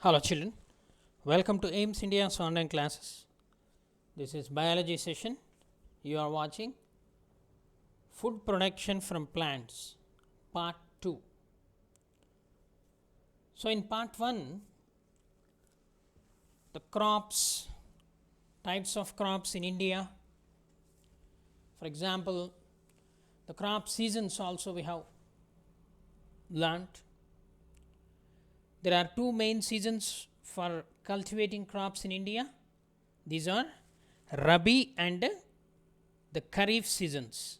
Hello children, welcome to aimsindia's online classes. This is biology session. You are watching food production from plants part 2. So in part 1, the crops, types of crops in India. For example, the crop seasons also we have learnt. There are two main seasons for cultivating crops in India. These are Rabi and the Kharif seasons.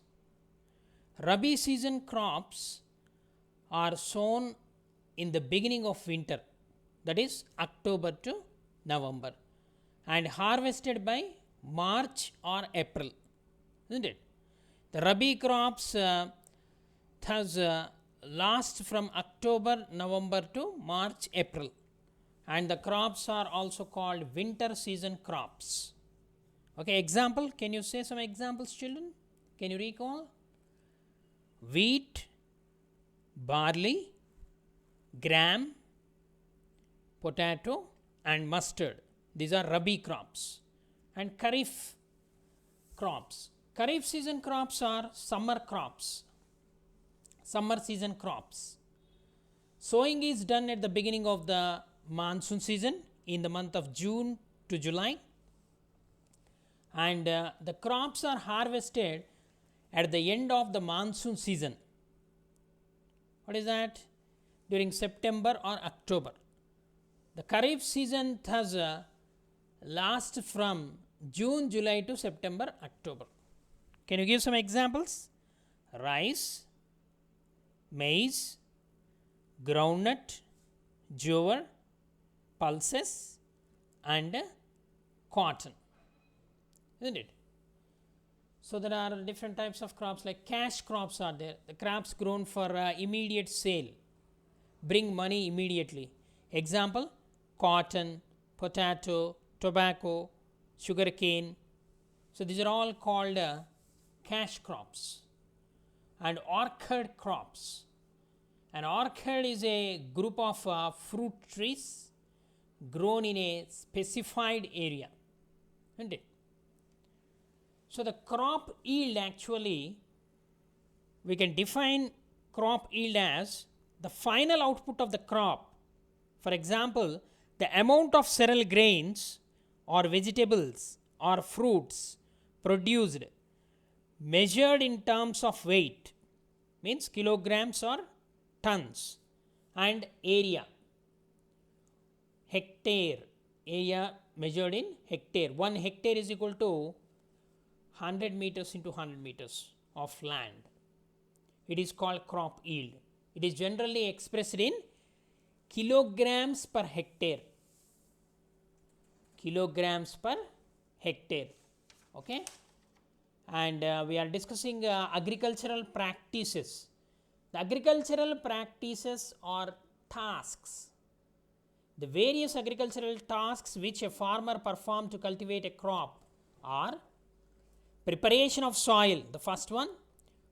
Rabi season crops are sown in the beginning of winter, that is October to November, and harvested by March or April, isn't it? The Rabi crops last from October, November to March, April, and the crops are also called winter season crops. Okay, example, can you say some examples, children? Can you recall? Wheat, barley, gram, potato and mustard. These are Rabi crops. And Kharif crops. Kharif season crops are summer crops. Summer season crops. Sowing is done at the beginning of the monsoon season in the month of June to July, and the crops are harvested at the end of the monsoon season. What is that? During September or October. The Kharif season thus lasts from June, July to September, October. Can you give some examples? Rice, maize, groundnut, jowar, pulses and cotton, isn't it? So there are different types of crops, like cash crops are there, the crops grown for immediate sale, bring money immediately. Example, cotton, potato, tobacco, sugarcane. So these are all called cash crops. And orchard crops. An orchard is a group of fruit trees grown in a specified area, isn't it? So the crop yield, actually we can define crop yield as the final output of the crop. For example, the amount of cereal grains or vegetables or fruits produced measured in terms of weight, means kilograms or tons, and area, hectare, area measured in hectare. 1 hectare is equal to 100 meters into 100 meters of land. It is called crop yield. It is generally expressed in kilograms per hectare. Kilograms per hectare. Okay. And we are discussing agricultural practices. The agricultural practices are tasks. The various agricultural tasks which a farmer performs to cultivate a crop are preparation of soil, the first one,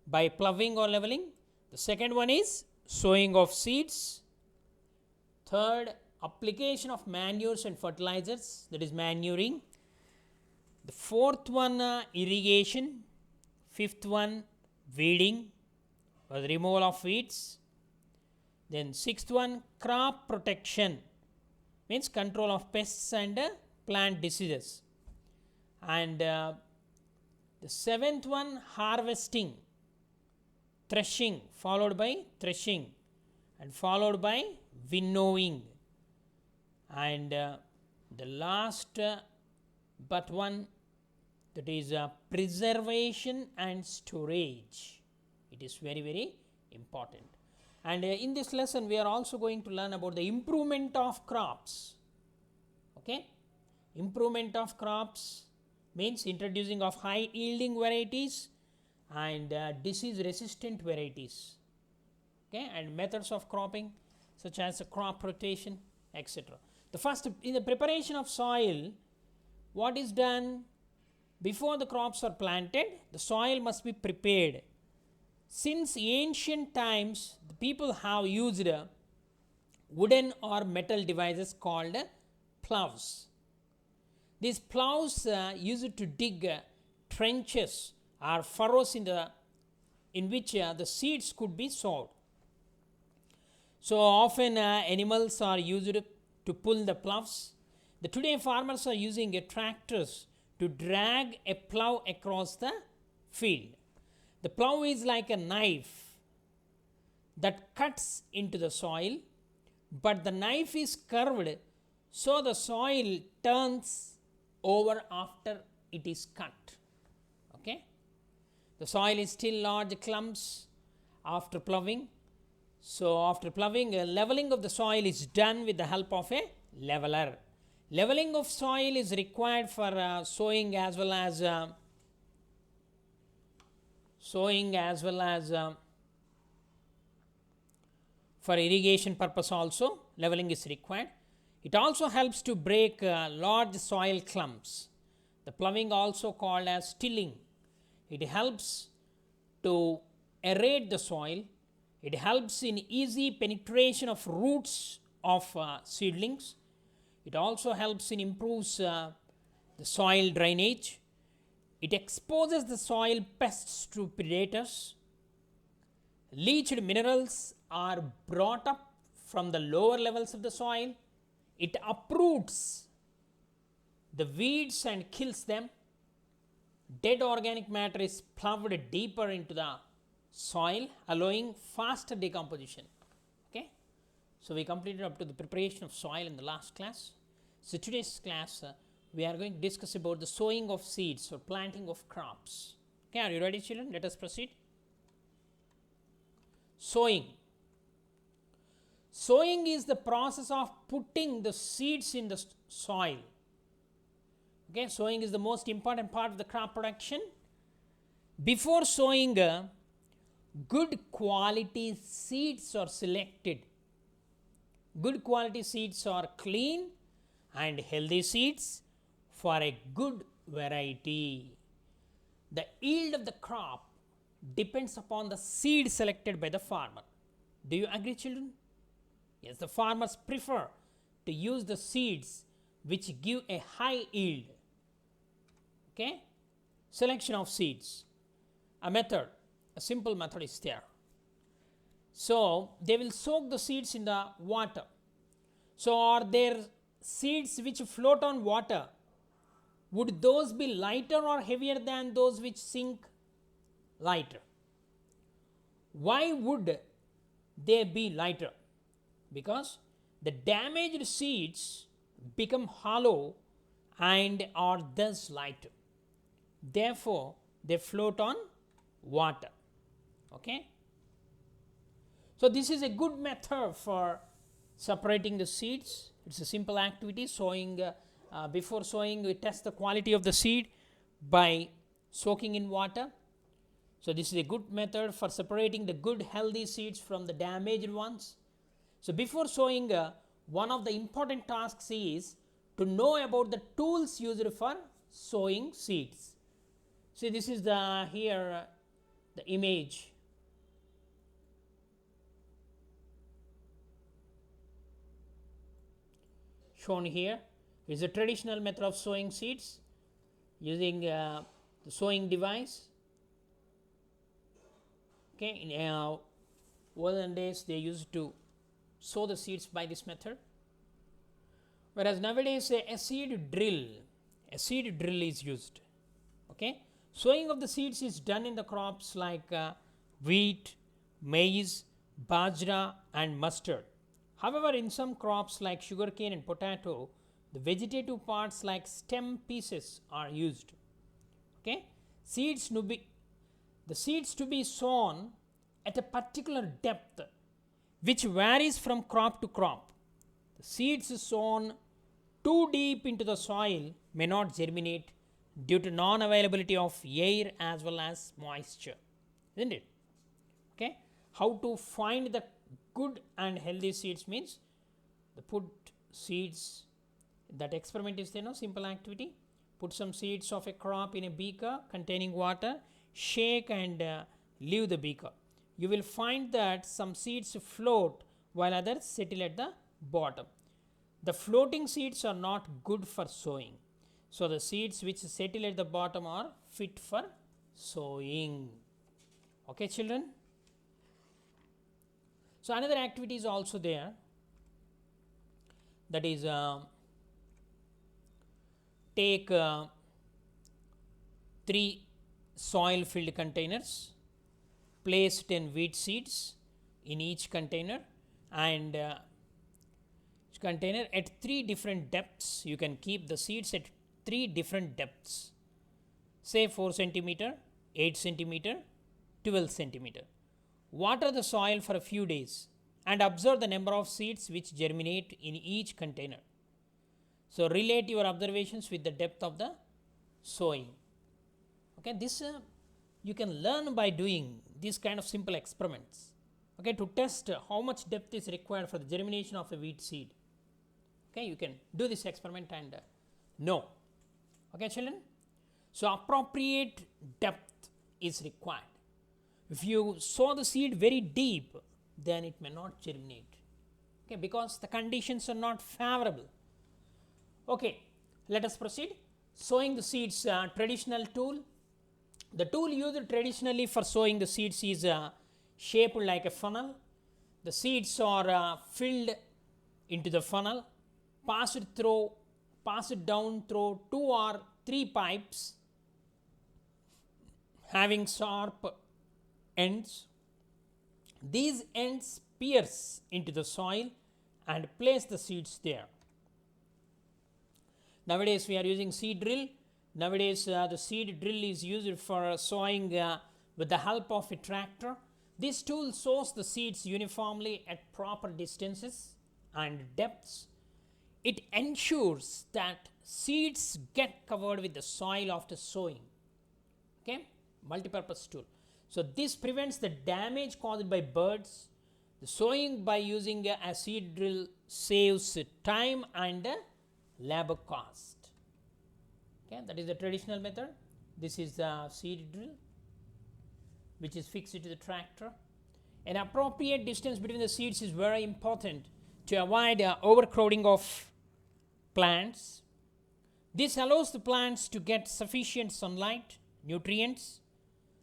by ploughing or leveling. The second one is sowing of seeds. Third, application of manures and fertilizers, that is manuring. The fourth one, irrigation. Fifth one, weeding or the removal of weeds. Then sixth one, crop protection, means control of pests and plant diseases. And the seventh one, harvesting, threshing, followed by threshing and followed by winnowing. And the last but one, that is preservation and storage. It is very, very important. And in this lesson we are also going to learn about the improvement of crops. Okay, improvement of crops means introducing of high yielding varieties and disease resistant varieties. Okay, and methods of cropping such as crop rotation, etc. The first, in the preparation of soil, what is done? Before the crops are planted, the soil must be prepared. Since ancient times, the people have used wooden or metal devices called plows. These plows used to dig trenches or furrows in which the seeds could be sowed. So often animals are used to pull the plows. Today farmers are using tractors to drag a plow across the field. The plow is like a knife that cuts into the soil, but the knife is curved so the soil turns over after it is cut. Okay? The soil is still large clumps after plowing. So after plowing, leveling of the soil is done with the help of a leveler. Leveling of soil is required for sowing as well as for irrigation purpose also. Leveling is required. It also helps to break large soil clumps. The plowing also called as tilling. It helps to aerate the soil. It helps in easy penetration of roots of seedlings. It also helps in improves the soil drainage. It exposes the soil pests to predators. Leached minerals are brought up from the lower levels of the soil. It uproots the weeds and kills them. Dead organic matter is plowed deeper into the soil, allowing faster decomposition. Okay, so we completed up to the preparation of soil in the last class. So today's class we are going to discuss about the sowing of seeds or planting of crops. Okay, are you ready, children? Let us proceed. Sowing. Sowing is the process of putting the seeds in the soil. Okay, sowing is the most important part of the crop production. Before sowing, good quality seeds are selected. Good quality seeds are clean and healthy seeds for a good variety. The yield of the crop depends upon the seed selected by the farmer. Do you agree, children? Yes, the farmers prefer to use the seeds which give a high yield. Okay, selection of seeds. A simple method is there. So they will soak the seeds in the water. So are there seeds which float on water? Would those be lighter or heavier than those which sink? Lighter. Why would they be lighter? Because the damaged seeds become hollow and are thus lighter. Therefore, they float on water. Okay. So this is a good method for separating the seeds. It's a simple activity. Sowing, before sowing, we test the quality of the seed by soaking in water. So this is a good method for separating the good healthy seeds from the damaged ones. So before sowing, one of the important tasks is to know about the tools used for sowing seeds. See, this is the image. Shown here is a traditional method of sowing seeds using the sowing device. Okay, in olden days they used to sow the seeds by this method, whereas nowadays a seed drill is used. Okay, sowing of the seeds is done in the crops like wheat, maize, bajra and mustard. However, in some crops like sugarcane and potato, the vegetative parts like stem pieces are used. Okay, the seeds to be sown at a particular depth which varies from crop to crop. The seeds sown too deep into the soil may not germinate due to non-availability of air as well as moisture, isn't it? Okay, how to find the good and healthy seeds means the put seeds, that experiment is there, no simple activity. Put some seeds of a crop in a beaker containing water, shake and leave the beaker. You will find that some seeds float while others settle at the bottom. The floating seeds are not good for sowing. So the seeds which settle at the bottom are fit for sowing. Okay, children? So another activity is also there, that is take 3 soil filled containers, place 10 wheat seeds in each container, and each container at 3 different depths. You can keep the seeds at 3 different depths, say 4 centimeter, 8 centimeter, 12 centimeter. Water the soil for a few days and observe the number of seeds which germinate in each container. So relate your observations with the depth of the sowing. Okay, this you can learn by doing these kind of simple experiments. Okay, to test how much depth is required for the germination of a wheat seed. Okay, you can do this experiment and know. Okay, children. So appropriate depth is required. If you sow the seed very deep, then it may not germinate. Okay, because the conditions are not favorable. Okay, let us proceed. Sowing the seeds, traditional tool. The tool used traditionally for sowing the seeds is shaped like a funnel. The seeds are filled into the funnel, passed down through 2 or 3 pipes having sharp ends. These ends pierce into the soil and place the seeds there. Nowadays we are using seed drill. Nowadays the seed drill is used for sowing with the help of a tractor. This tool sows the seeds uniformly at proper distances and depths. It ensures that seeds get covered with the soil after sowing. Okay, multi-purpose tool. So this prevents the damage caused by birds. The sowing by using a seed drill saves time and labor cost. Okay, that is the traditional method. This is the seed drill which is fixed to the tractor. An appropriate distance between the seeds is very important to avoid overcrowding of plants. This allows the plants to get sufficient sunlight, nutrients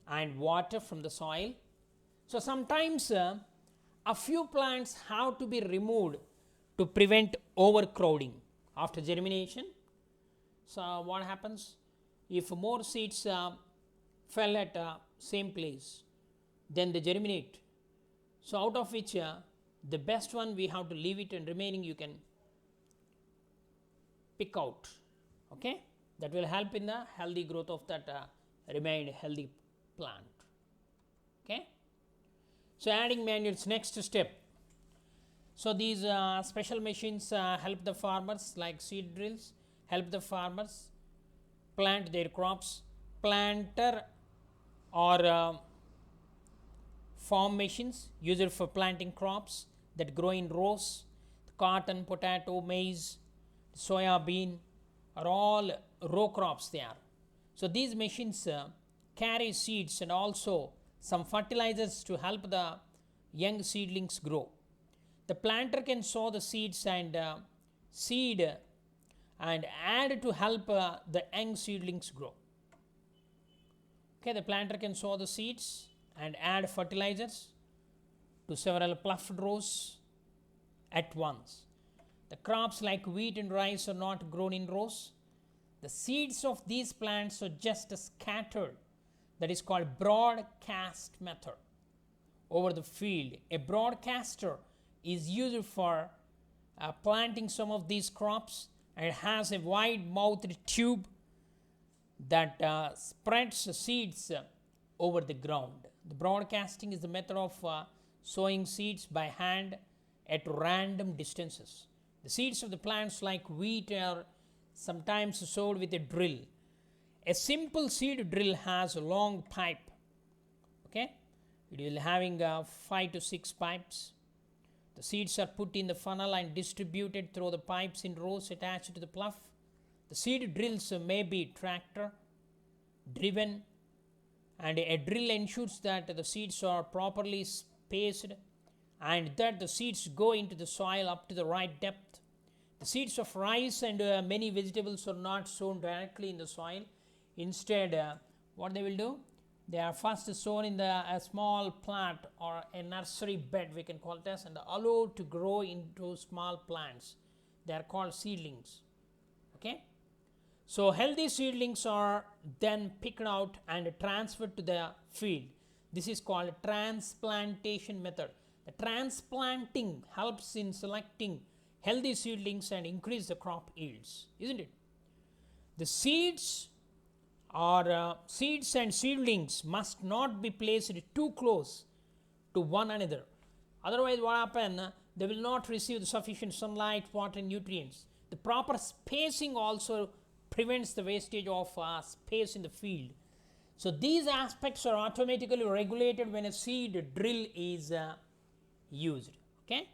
and water from the soil. So sometimes a few plants have to be removed to prevent overcrowding after germination. So what happens if more seeds fell at same place, then they germinate. So out of which the best one we have to leave it, and remaining you can pick out. Okay, that will help in the healthy growth of that remained healthy plant. Okay, so adding manures, next step. So these special machines help the farmers, like seed drills help the farmers plant their crops. Planter or farm machines used for planting crops that grow in rows. Cotton, potato, maize, soya bean are all row crops they are. So these machines carry seeds and also some fertilizers to help the young seedlings grow. The planter can sow the seeds and seed and add to help the young seedlings grow. Okay, the planter can sow the seeds and add fertilizers to several pluffed rows at once. The crops like wheat and rice are not grown in rows. The seeds of these plants are just scattered. That is called broadcast method over the field. A broadcaster is used for planting some of these crops, and it has a wide mouthed tube that spreads the seeds over the ground. The broadcasting is the method of sowing seeds by hand at random distances. The seeds of the plants like wheat are sometimes sowed with a drill. A simple seed drill has a long pipe. Okay, it is having 5 to 6 pipes. The seeds are put in the funnel and distributed through the pipes in rows attached to the plough. The seed drills may be tractor driven, and a drill ensures that the seeds are properly spaced and that the seeds go into the soil up to the right depth. The seeds of rice and many vegetables are not sown directly in the soil. Instead, what they will do? They are first sown in a small plant or a nursery bed, we can call it as, and allowed to grow into small plants. They are called seedlings. Okay. So healthy seedlings are then picked out and transferred to the field. This is called transplantation method. The transplanting helps in selecting healthy seedlings and increase the crop yields, isn't it? The seeds and seedlings must not be placed too close to one another. Otherwise, what happens? They will not receive sufficient sunlight, water, and nutrients. The proper spacing also prevents the wastage of space in the field. So these aspects are automatically regulated when a seed drill is used. Okay.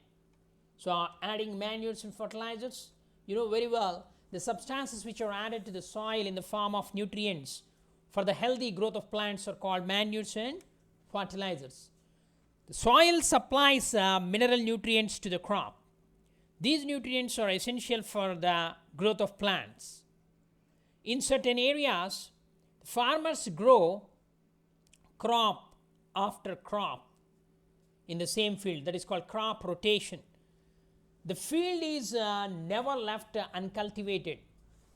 So adding manures and fertilizers, you know very well the substances which are added to the soil in the form of nutrients for the healthy growth of plants are called manures and fertilizers. The soil supplies mineral nutrients to the crop. These nutrients are essential for the growth of plants. In certain areas, farmers grow crop after crop in the same field. That is called crop rotation. The field is never left uncultivated,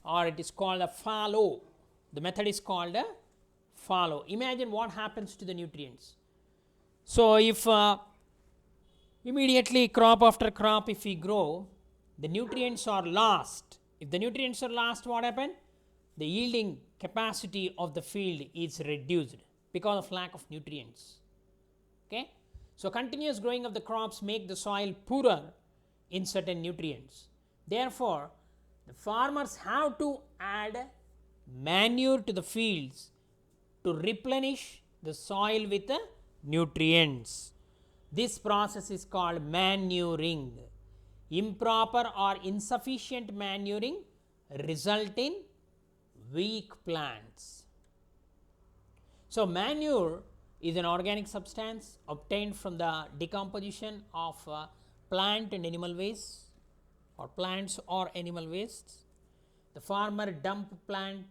or it is called a fallow. The method is called a fallow. Imagine what happens to the nutrients. So if immediately crop after crop if we grow, the nutrients are lost. If the nutrients are lost, what happens? The yielding capacity of the field is reduced because of lack of nutrients. Okay? So continuous growing of the crops make the soil poorer in certain nutrients. Therefore, the farmers have to add manure to the fields to replenish the soil with the nutrients. This process is called manuring. Improper or insufficient manuring result in weak plants. So manure is an organic substance obtained from the decomposition of plant and animal waste, or plants or animal wastes. The farmer dump plant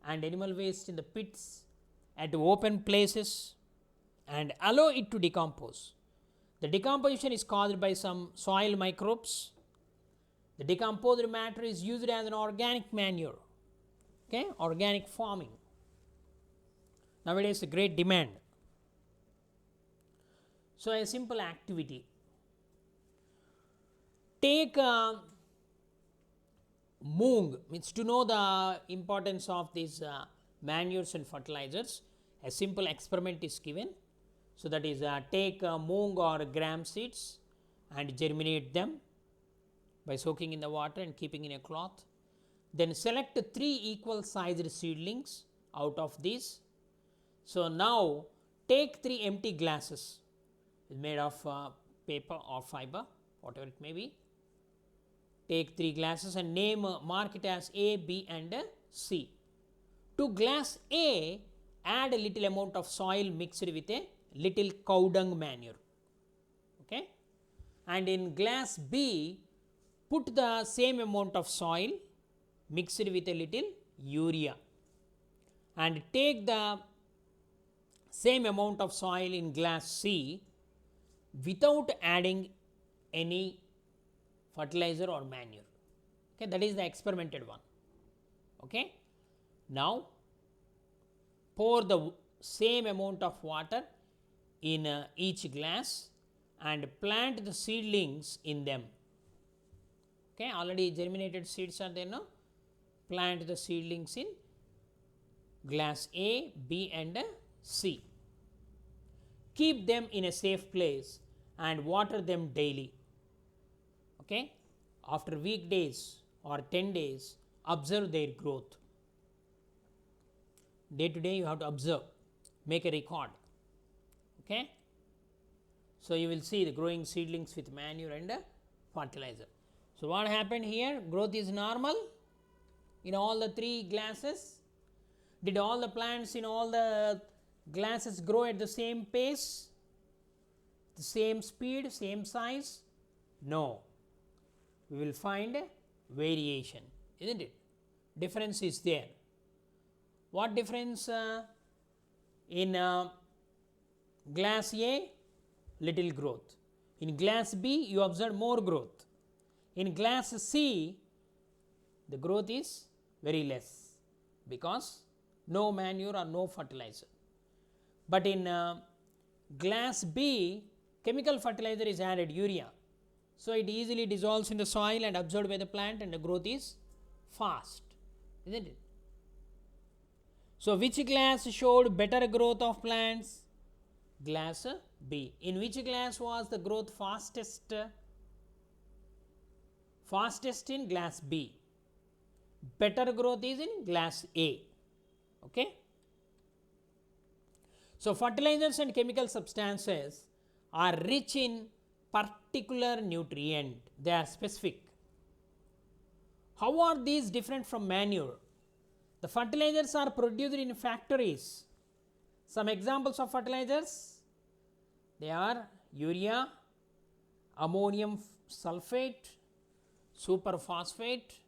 and animal waste in the pits at open places and allow it to decompose. The decomposition is caused by some soil microbes. The decomposed matter is used as an organic manure. Okay, organic farming. Nowadays a great demand. So a simple activity. Take moong, means to know the importance of these manures and fertilizers, a simple experiment is given. So that is take moong or gram seeds and germinate them by soaking in the water and keeping in a cloth. Then select 3 equal sized seedlings out of these. So now take 3 empty glasses made of paper or fiber, whatever it may be. Take 3 glasses and mark it as A, B and C. To glass A, add a little amount of soil mixed with a little cow dung manure. Okay. And in glass B, put the same amount of soil mixed with a little urea, and take the same amount of soil in glass C without adding any fertilizer or manure. Okay, that is the experimented one. Okay. Now pour the same amount of water in each glass and plant the seedlings in them. Okay, already germinated seeds are there now. Plant the seedlings in glass A, B and C. Keep them in a safe place and water them daily. Okay. After weekdays or 10 days, observe their growth. Day to day you have to observe, make a record. Okay. So you will see the growing seedlings with manure and fertilizer. So what happened here? Growth is normal in all the 3 glasses. Did all the plants in all the glasses grow at the same pace? the same speed, same size? No. We will find variation, isn't it? Difference is there. What difference? In glass A, little growth. In glass B, you observe more growth. In glass C, the growth is very less because no manure or no fertilizer. But in glass B, chemical fertilizer is added, urea. So it easily dissolves in the soil and absorbed by the plant, and the growth is fast, isn't it? So which glass showed better growth of plants? Glass B. In which glass was the growth fastest? Fastest in glass B. Better growth is in glass A. Okay. So fertilizers and chemical substances are rich in particular nutrient. They are specific. How are these different from manure? The fertilizers are produced in factories. Some examples of fertilizers, they are urea, ammonium sulfate, superphosphate,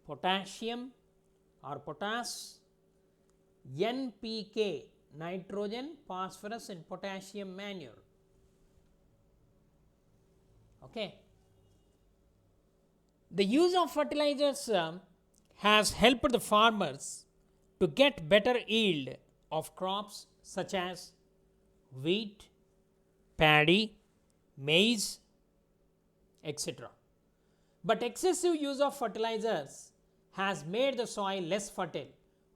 potassium or potash, NPK, nitrogen, phosphorus and potassium manure. Okay. The use of fertilizers has helped the farmers to get better yield of crops such as wheat, paddy, maize, etc. But excessive use of fertilizers has made the soil less fertile,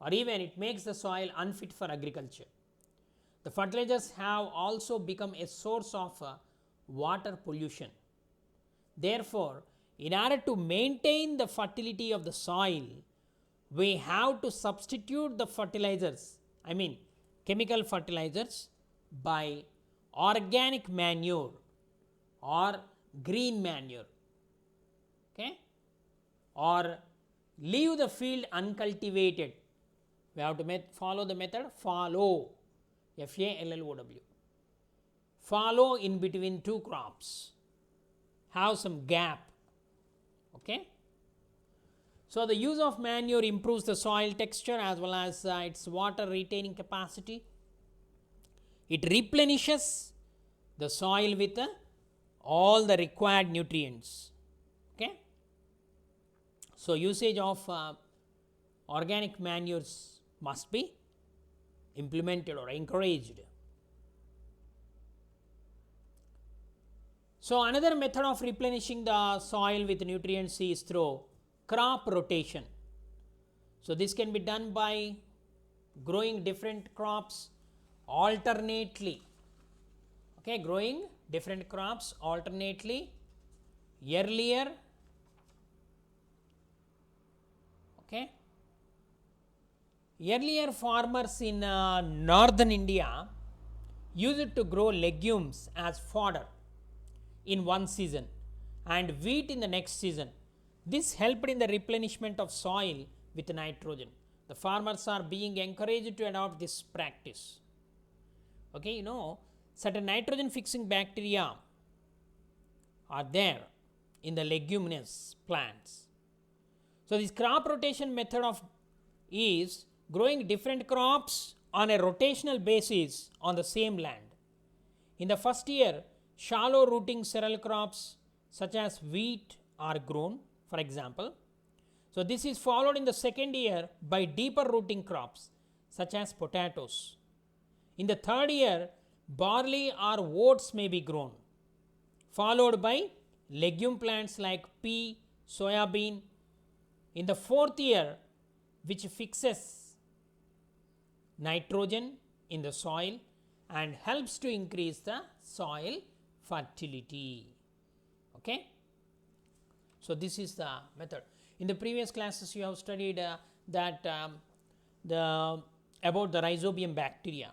or even it makes the soil unfit for agriculture. The fertilizers have also become a source of water pollution. Therefore, in order to maintain the fertility of the soil, we have to substitute the fertilizers, chemical fertilizers, by organic manure or green manure, okay, or leave the field uncultivated. We have to follow the method fallow, FALLOW, fallow in between two crops, have some gap. Okay. So the use of manure improves the soil texture as well as its water retaining capacity. It replenishes the soil with all the required nutrients. Okay. So usage of organic manures must be implemented or encouraged. So another method of replenishing the soil with nutrients is through crop rotation. So this can be done by growing different crops alternately. Okay, growing different crops alternately. Earlier, okay, earlier farmers in northern India used to grow legumes as fodder in one season and wheat in the next season. This helped in the replenishment of soil with nitrogen. The farmers are being encouraged to adopt this practice. Okay, certain nitrogen fixing bacteria are there in the leguminous plants. So this crop rotation method is growing different crops on a rotational basis on the same land. In the first year, shallow rooting cereal crops such as wheat are grown, for example. So this is followed in the second year by deeper rooting crops such as potatoes. In the third year, barley or oats may be grown, followed by legume plants like pea, soya bean. In the fourth year, which fixes nitrogen in the soil and helps to increase the soil fertility. Okay. So this is the method. In the previous classes, you have studied about the rhizobium bacteria.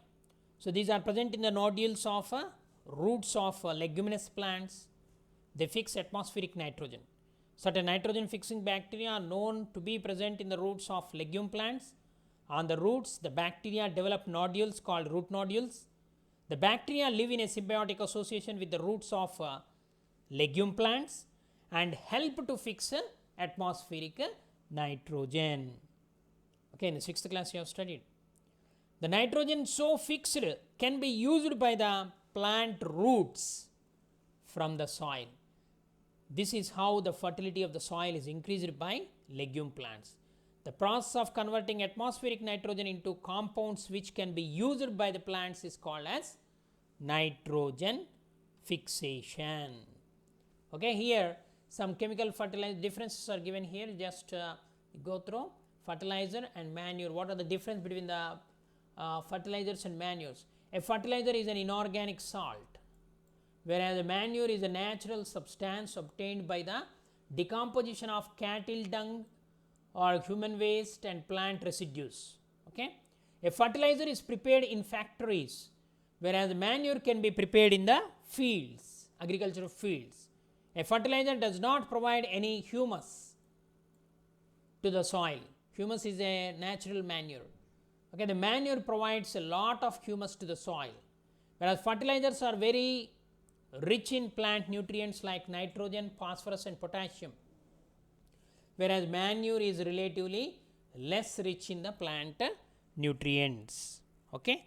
So these are present in the nodules of roots of leguminous plants. They fix atmospheric nitrogen. Certain nitrogen fixing bacteria are known to be present in the roots of legume plants. On the roots, the bacteria develop nodules called root nodules. The bacteria live in a symbiotic association with the roots of legume plants and help to fix atmospheric nitrogen. Okay, in the 6th class you have studied. The nitrogen so fixed can be used by the plant roots from the soil. This is how the fertility of the soil is increased by legume plants. The process of converting atmospheric nitrogen into compounds which can be used by the plants is called as nitrogen fixation. Okay, here some chemical fertilizer differences are given here. Just go through fertilizer and manure. What are the difference between the fertilizers and manures? A fertilizer is an inorganic salt, whereas a manure is a natural substance obtained by the decomposition of cattle dung or human waste and plant residues. Okay? A fertilizer is prepared in factories, whereas manure can be prepared in the fields, agricultural fields. A fertilizer does not provide any humus to the soil. Humus is a natural manure. Okay, the manure provides a lot of humus to the soil, whereas fertilizers are very rich in plant nutrients like nitrogen, phosphorus and potassium, whereas manure is relatively less rich in the plant nutrients. Okay.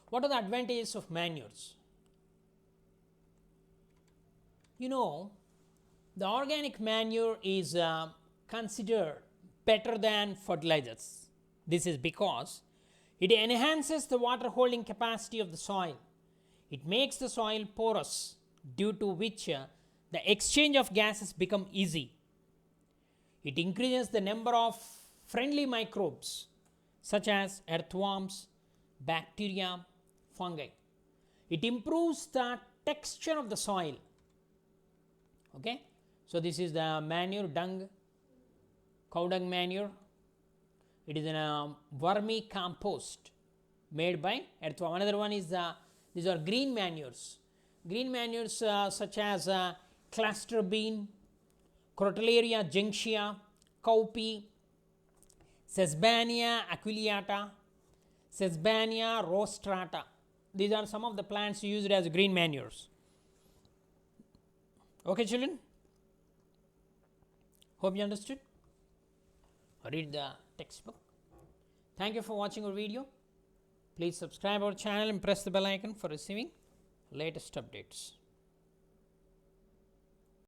What are the advantages of manures? You know, the organic manure is considered better than fertilizers. This is because it enhances the water holding capacity of the soil. It makes the soil porous, due to which the exchange of gases become easy. It increases the number of friendly microbes such as earthworms, bacteria, fungi. It improves the texture of the soil. Okay. So, this is the manure dung, cow dung manure. It is a wormy compost made by earthworm. Another one is these are green manures. Green manures such as cluster bean, Crotalaria junctia, cowpea, Sesbania aculeata, Sesbania rostrata. These are some of the plants used as green manures. Okay, children? Hope you understood. Read the textbook. Thank you for watching our video. Please subscribe our channel and press the bell icon for receiving latest updates.